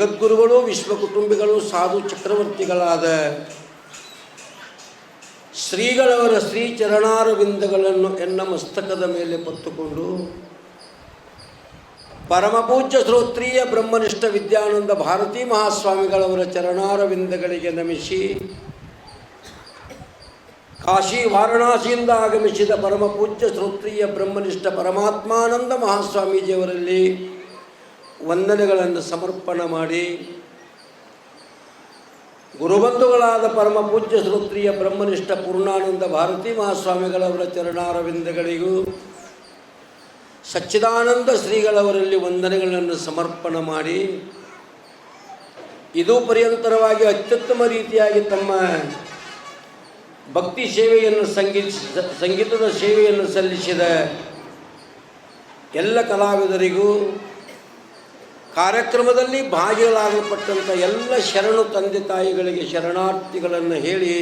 ಜಗದ್ಗುರುಗಳು, ವಿಶ್ವಕುಟುಂಬಿಗಳು, ಸಾಧು ಚಕ್ರವರ್ತಿಗಳಾದ ಶ್ರೀಗಳವರ ಶ್ರೀ ಚರಣಾರವಿಂದಗಳನ್ನು ಎನ್ನ ಮಸ್ತಕದ ಮೇಲೆ ಹೊತ್ತುಕೊಂಡು ಪರಮಪೂಜ್ಯ ಶ್ರೋತ್ರೀಯ ಬ್ರಹ್ಮನಿಷ್ಠ ವಿದ್ಯಾನಂದ ಭಾರತೀ ಮಹಾಸ್ವಾಮಿಗಳವರ ಚರಣಾರವಿಂದಗಳಿಗೆ ನಮಿಸಿ, ಕಾಶಿ ವಾರಣಾಸಿಯಿಂದ ಆಗಮಿಸಿದ ಪರಮಪೂಜ್ಯ ಶ್ರೋತ್ರೀಯ ಬ್ರಹ್ಮನಿಷ್ಠ ಪರಮಾತ್ಮಾನಂದ ಮಹಾಸ್ವಾಮೀಜಿಯವರಲ್ಲಿ ವಂದನೆಗಳನ್ನು ಸಮರ್ಪಣೆ ಮಾಡಿ, ಗುರುಬಂಧುಗಳಾದ ಪರಮಪೂಜ್ಯ ಶ್ರೋತ್ರೀಯ ಬ್ರಹ್ಮನಿಷ್ಠ ಪೂರ್ಣಾನಂದ ಭಾರತೀ ಮಹಾಸ್ವಾಮಿಗಳವರ ಚರಣಾರವಿಂದಗಳಿಗೂ ಸಚ್ಚಿದಾನಂದ ಶ್ರೀಗಳವರಲ್ಲಿ ವಂದನೆಗಳನ್ನು ಸಮರ್ಪಣೆ ಮಾಡಿ, ಇದು ಪರ್ಯಂತರವಾಗಿ ಅತ್ಯುತ್ತಮ ರೀತಿಯಾಗಿ ತಮ್ಮ ಭಕ್ತಿ ಸೇವೆಯನ್ನು ಸಂಗೀತದ ಸೇವೆಯನ್ನು ಸಲ್ಲಿಸಿದ ಎಲ್ಲ ಕಲಾವಿದರಿಗೂ, ಕಾರ್ಯಕ್ರಮದಲ್ಲಿ ಭಾಗಿಗಳಾಗಲ್ಪಟ್ಟಂಥ ಎಲ್ಲ ಶರಣು ತಂದೆ ತಾಯಿಗಳಿಗೆ ಶರಣಾರ್ಥಿಗಳನ್ನು ಹೇಳಿ,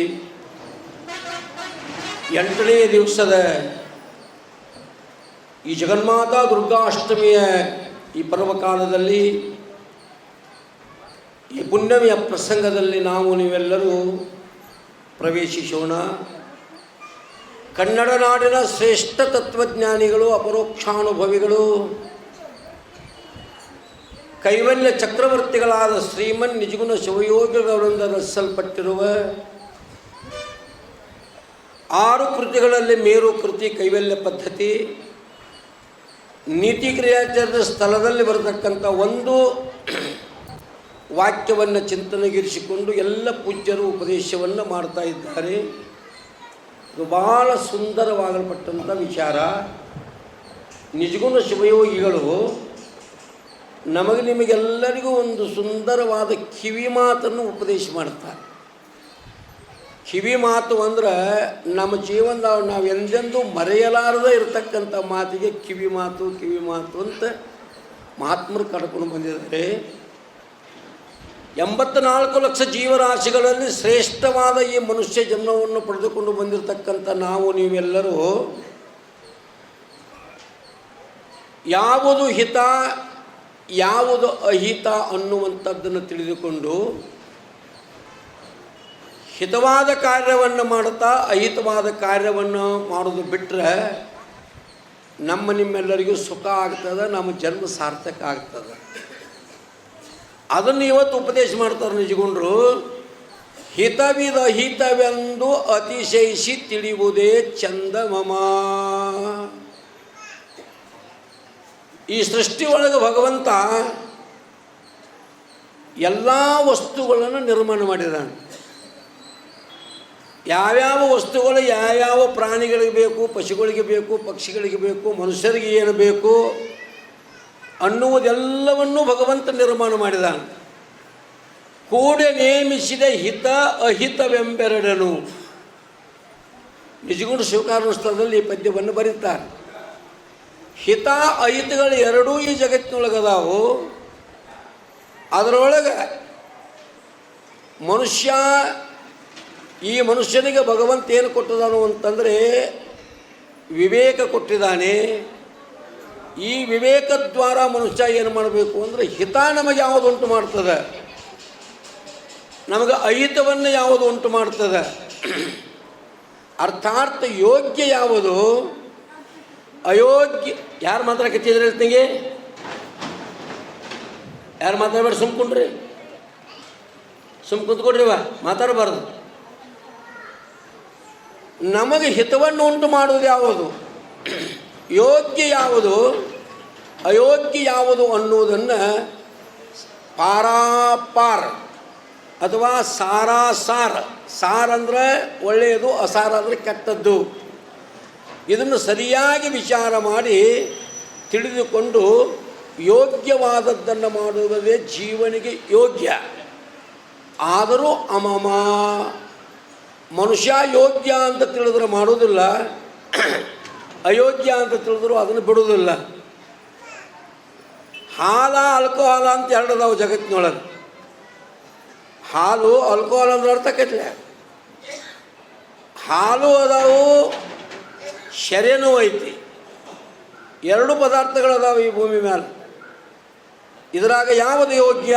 8ನೇ ದಿವಸದ ಈ ಜಗನ್ಮಾತಾ ದುರ್ಗಾಷ್ಟಮಿಯ ಈ ಪರ್ವಕಾಲದಲ್ಲಿ, ಈ ಪುಣ್ಯಮೆಯ ಪ್ರಸಂಗದಲ್ಲಿ ನಾವು ನೀವೆಲ್ಲರೂ ಪ್ರವೇಶಿಸೋಣ. ಕನ್ನಡ ನಾಡಿನ ಶ್ರೇಷ್ಠ ತತ್ವಜ್ಞಾನಿಗಳು, ಅಪರೋಕ್ಷಾನುಭವಿಗಳು, ಕೈವಲ್ಯ ಚಕ್ರವರ್ತಿಗಳಾದ ಶ್ರೀಮನ್ ನಿಜಗುಣ ಶಿವಯೋಗಿಗಳವರಿಂದ ರಚಿಸಲ್ಪಟ್ಟಿರುವ 6 ಕೃತಿಗಳಲ್ಲಿ ಮೇರು ಕೃತಿ ಕೈವಲ್ಯ ಪದ್ಧತಿ, ನೀತಿ ಕ್ರಿಯಾಚಾರದ ಸ್ಥಳದಲ್ಲಿ ಬರತಕ್ಕಂಥ ಒಂದು ವಾಕ್ಯವನ್ನು ಚಿಂತನೆಗಿರಿಸಿಕೊಂಡು ಎಲ್ಲ ಪೂಜ್ಯರು ಉಪದೇಶವನ್ನು ಮಾಡ್ತಾ ಇದ್ದಾರೆ. ಇದು ಬಹಳ ಸುಂದರವಾಗಲ್ಪಟ್ಟಂಥ ವಿಚಾರ. ನಿಜಗುಣ ಶಿವಯೋಗಿಗಳು ನಿಮಗೆಲ್ಲರಿಗೂ ಒಂದು ಸುಂದರವಾದ ಕಿವಿ ಮಾತನ್ನು ಉಪದೇಶ ಮಾಡ್ತಾರೆ. ಕಿವಿ ಮಾತು ಅಂದ್ರೆ ನಮ್ಮ ಜೀವನದಾಗ ನಾವು ಎಂದೆಂದೂ ಮರೆಯಲಾರದೇ ಇರತಕ್ಕಂಥ ಮಾತಿಗೆ ಕಿವಿ ಮಾತು ಅಂತ ಮಹಾತ್ಮರು ಕಡ್ಕೊಂಡು ಬಂದಿದ್ದಾರೆ. 84 ಲಕ್ಷ ಜೀವರಾಶಿಗಳಲ್ಲಿ ಶ್ರೇಷ್ಠವಾದ ಈ ಮನುಷ್ಯ ಜನ್ಮವನ್ನು ಪಡೆದುಕೊಂಡು ಬಂದಿರತಕ್ಕಂಥ ನಾವು ನೀವೆಲ್ಲರೂ ಯಾವುದು ಹಿತ ಯಾವುದು ಅಹಿತ ಅನ್ನುವಂಥದ್ದನ್ನು ತಿಳಿದುಕೊಂಡು ಹಿತವಾದ ಕಾರ್ಯವನ್ನು ಮಾಡುತ್ತಾ ಅಹಿತವಾದ ಕಾರ್ಯವನ್ನು ಮಾಡೋದು ಬಿಟ್ಟರೆ ನಿಮ್ಮೆಲ್ಲರಿಗೂ ಸುಖ ಆಗ್ತದೆ, ನಮ್ಮ ಜನ್ಮ ಸಾರ್ಥಕ ಆಗ್ತದೆ. ಅದನ್ನು ಇವತ್ತು ಉಪದೇಶ ಮಾಡ್ತಾರೆ ನಿಜಗೊಂಡ್ರು. ಹಿತವಿದ ಹಿತವೆಂದು ಅತಿಶಯಿಸಿ ತಿಳಿಯುವುದೇ ಚಂದಮಮ. ಈ ಸೃಷ್ಟಿ ಒಳಗೆ ಭಗವಂತ ಎಲ್ಲ ವಸ್ತುಗಳನ್ನು ನಿರ್ಮಾಣ ಮಾಡಿದ್ದಾನೆ. ಯಾವ್ಯಾವ ವಸ್ತುಗಳು ಯಾವ್ಯಾವ ಪ್ರಾಣಿಗಳಿಗೆ ಬೇಕು, ಪಶುಗಳಿಗೆ ಬೇಕು, ಪಕ್ಷಿಗಳಿಗೆ ಬೇಕು, ಮನುಷ್ಯರಿಗೆ ಏನು ಬೇಕು ಅನ್ನುವುದೆಲ್ಲವನ್ನೂ ಭಗವಂತ ನಿರ್ಮಾಣ ಮಾಡಿದಾನೆ. ಕೂಡೆ ನೇಮಿಸಿದ ಹಿತ ಅಹಿತವೆಂಬೆರಡನು. ನಿಜಗುಣ ಶಿವಕಾರುಣ್ಯದಲ್ಲಿ ಈ ಪದ್ಯವನ್ನು ಬರೀತಾರೆ. ಹಿತ ಅಹಿತಗಳು ಎರಡೂ ಈ ಜಗತ್ತಿನೊಳಗದಾವು. ಅದರೊಳಗೆ ಈ ಮನುಷ್ಯನಿಗೆ ಭಗವಂತ ಏನು ಕೊಟ್ಟಿದ್ದಾನು ಅಂತಂದರೆ ವಿವೇಕ ಕೊಟ್ಟಿದ್ದಾನೆ. ಈ ವಿವೇಕದ್ವಾರ ಮನುಷ್ಯ ಏನು ಮಾಡಬೇಕು ಅಂದರೆ ಹಿತ ನಮಗೆ ಯಾವುದು ಉಂಟು ಮಾಡ್ತದೆ, ನಮಗೆ ಅಹಿತವನ್ನು ಯಾವುದು ಉಂಟು ಮಾಡ್ತದೆ, ಅರ್ಥಾತ್ ಯೋಗ್ಯ ಯಾವುದು ಅಯೋಗ್ಯ. ಯಾರು ಮಾತಾಡಕತ್ತಿದ್ರೆ ಹೇಳ್ತೀಗೆ, ಯಾರು ಮಾತಾಡಬೇಡ, ಸುಮ್ಕೊಂಡ್ರಿ, ಕುಂತ್ಕೊಡ್ರಿವ, ಮಾತಾಡಬಾರ್ದು. ನಮಗೆ ಹಿತವನ್ನು ಉಂಟು ಮಾಡುವುದು ಯಾವುದು, ಯೋಗ್ಯ ಯಾವುದು ಅಯೋಗ್ಯ ಯಾವುದು ಅನ್ನುವುದನ್ನು ಪಾರಾಪಾರ್ ಅಥವಾ ಸಾರ ಅಂದರೆ ಒಳ್ಳೆಯದು, ಅಸಾರ ಅಂದರೆ ಕೆಟ್ಟದ್ದು. ಇದನ್ನು ಸರಿಯಾಗಿ ವಿಚಾರ ಮಾಡಿ ತಿಳಿದುಕೊಂಡು ಯೋಗ್ಯವಾದದ್ದನ್ನು ಮಾಡುವುದೇ ಜೀವನಿಗೆ ಯೋಗ್ಯ. ಆದರೂ ಅಮಮ, ಮನುಷ್ಯ ಯೋಗ್ಯ ಅಂತ ತಿಳಿದ್ರೆ ಮಾಡೋದಿಲ್ಲ, ಅಯೋಗ್ಯ ಅಂತ ತಿಳಿದ್ರು ಅದನ್ನು ಬಿಡೋದಿಲ್ಲ. ಹಾಲ ಆಲ್ಕೋಹಾಲ ಅಂತ ಎರಡದಾವು ಜಗತ್ತಿನೊಳಗೆ. ಹಾಲು ಆಲ್ಕೋಹಾಲ್ ಅಂದ್ರೆ ಅರ್ಥಕೈತ್ಲೆ. ಹಾಲು ಅದಾವು, ಶರ್ಯನೂ ಐತಿ. 2 ಪದಾರ್ಥಗಳದಾವು ಈ ಭೂಮಿ ಮೇಲೆ. ಇದರಾಗ ಯಾವುದು ಯೋಗ್ಯ?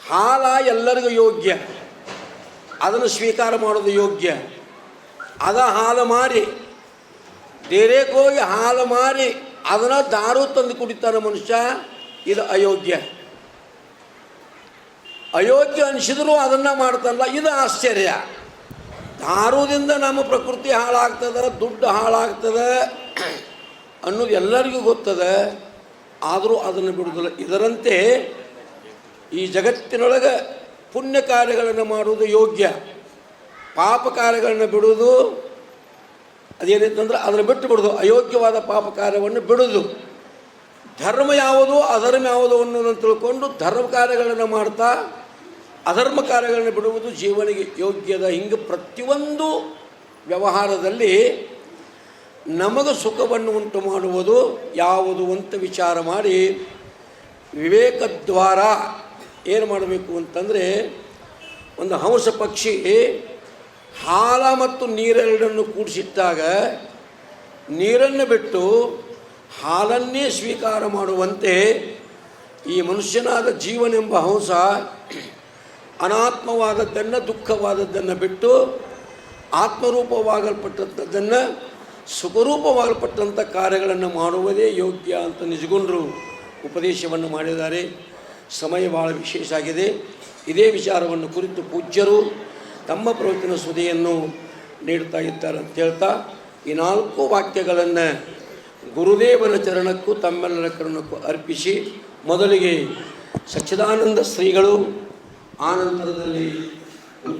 ಹಾಲ ಎಲ್ಲರಿಗೂ ಯೋಗ್ಯ, ಅದನ್ನು ಸ್ವೀಕಾರ ಮಾಡೋದು ಯೋಗ್ಯ. ಅದ ಹಾಲು ಮಾರಿ ಡೇರೆಗೆ ಹೋಗಿ ಹಾಲು ಮಾರಿ ಅದನ್ನು ದಾರು ತಂದು ಕುಡಿತಾನೆ ಮನುಷ್ಯ, ಇದು ಅಯೋಗ್ಯ. ಅಯೋಗ್ಯ ಅನಿಸಿದ್ರು ಅದನ್ನು ಮಾಡ್ತಾನಲ್ಲ, ಇದು ಆಶ್ಚರ್ಯ. ದಾರುದಿಂದ ನಮ್ಮ ಪ್ರಕೃತಿ ಹಾಳಾಗ್ತದೆ, ದುಡ್ಡು ಹಾಳಾಗ್ತದೆ ಅನ್ನೋದು ಎಲ್ಲರಿಗೂ ಗೊತ್ತದೆ, ಆದರೂ ಅದನ್ನು ಬಿಡುವುದಿಲ್ಲ. ಇದರಂತೆ ಈ ಜಗತ್ತಿನೊಳಗೆ ಪುಣ್ಯ ಕಾರ್ಯಗಳನ್ನು ಮಾಡುವುದು ಯೋಗ್ಯ, ಪಾಪ ಕಾರ್ಯಗಳನ್ನು ಬಿಡುವುದು ಅದೇನಿತ್ತಂದ್ರೆ ಅದನ್ನು ಬಿಟ್ಟು ಬಿಡೋದು, ಅಯೋಗ್ಯವಾದ ಪಾಪ ಕಾರ್ಯವನ್ನು ಬಿಡೋದು. ಧರ್ಮ ಯಾವುದು ಅಧರ್ಮ ಯಾವುದು ಅನ್ನೋದನ್ನು ತಿಳ್ಕೊಂಡು ಧರ್ಮ ಕಾರ್ಯಗಳನ್ನು ಮಾಡ್ತಾ ಅಧರ್ಮ ಕಾರ್ಯಗಳನ್ನು ಬಿಡುವುದು ಜೀವನಿಗೆ ಯೋಗ್ಯದ. ಹಿಂಗೆ ಪ್ರತಿಯೊಂದು ವ್ಯವಹಾರದಲ್ಲಿ ನಮಗೆ ಸುಖವನ್ನು ಉಂಟು ಮಾಡುವುದು ಯಾವುದು ಅಂತ ವಿಚಾರ ಮಾಡಿ ವಿವೇಕದ್ವಾರ ಏನು ಮಾಡಬೇಕು ಅಂತಂದರೆ, ಒಂದು ಹಂಸ ಪಕ್ಷಿ ಹಾಲ ಮತ್ತು ನೀರೆರಡನ್ನು ಕೂಡಿಸಿಟ್ಟಾಗ ನೀರನ್ನು ಬಿಟ್ಟು ಹಾಲನ್ನೇ ಸ್ವೀಕಾರ ಮಾಡುವಂತೆ ಈ ಮನುಷ್ಯನಾದ ಜೀವನೆಂಬ ಹಂಸ ಅನಾತ್ಮವಾದದ್ದನ್ನು, ದುಃಖವಾದದ್ದನ್ನು ಬಿಟ್ಟು ಆತ್ಮರೂಪವಾಗಲ್ಪಟ್ಟಂಥದ್ದನ್ನು, ಸುಖರೂಪವಾಗಲ್ಪಟ್ಟಂಥ ಕಾರ್ಯಗಳನ್ನು ಮಾಡುವುದೇ ಯೋಗ್ಯ ಅಂತ ನಿಜಗೊಂಡರು ಉಪದೇಶವನ್ನು ಮಾಡಿದ್ದಾರೆ. ಸಮಯ ಭಾಳ ವಿಶೇಷ ಆಗಿದೆ. ಇದೇ ವಿಚಾರವನ್ನು ಕುರಿತು ಪೂಜ್ಯರು ತಮ್ಮ ಪ್ರವಚನ ಸುದೆಯನ್ನು ನೀಡ್ತಾ ಇದ್ದಾರೆ ಅಂತ ಹೇಳ್ತಾ ಈ 4 ವಾಕ್ಯಗಳನ್ನು ಗುರುದೇವನ ಚರಣಕ್ಕೂ ತಮ್ಮೆಲ್ಲರ ಕರುಣಕ್ಕೂ ಅರ್ಪಿಸಿ, ಮೊದಲಿಗೆ ಸಚ್ಚಿದಾನಂದ ಶ್ರೀಗಳು, ಆನಂತರದಲ್ಲಿ